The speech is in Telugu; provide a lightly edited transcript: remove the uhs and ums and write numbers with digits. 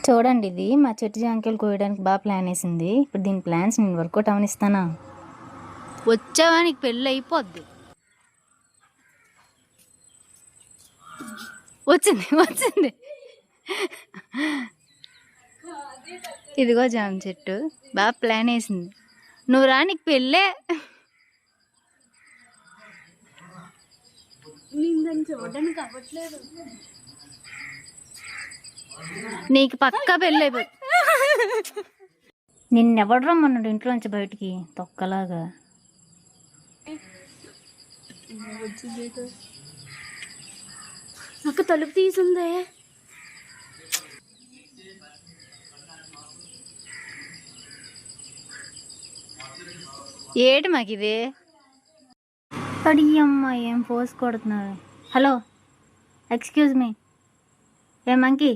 చూడండి, ఇది మా చెట్టు జాంకాయలు కోయడానికి బాగా ప్లాన్ వేసింది. ఇప్పుడు దీని ప్లాన్స్ నేను వర్కౌట్ అవనిస్తానా? వచ్చావా నీకు పెళ్ళి అయిపోద్ది. వచ్చింది వచ్చింది. ఇదిగో జామ చెట్టు బాగా ప్లాన్ వేసింది. నువ్వు రా, నీకు పెళ్ళే. చూడడానికి అవ్వట్లేదు. నీకు పక్కా పెళ్ళి అయిపోద్ది. నిన్నెవడు రమ్మన్నాడు ఇంట్లో నుంచి బయటికి తొక్కలాగా? నాకు తలుపు తీసుందే. ఏటి మాకు ఇది? అడి అమ్మ, ఏం ఫోర్స్ కొడుతున్నారు. హలో, ఎక్స్క్యూజ్ మీ, ఏ మంకీ,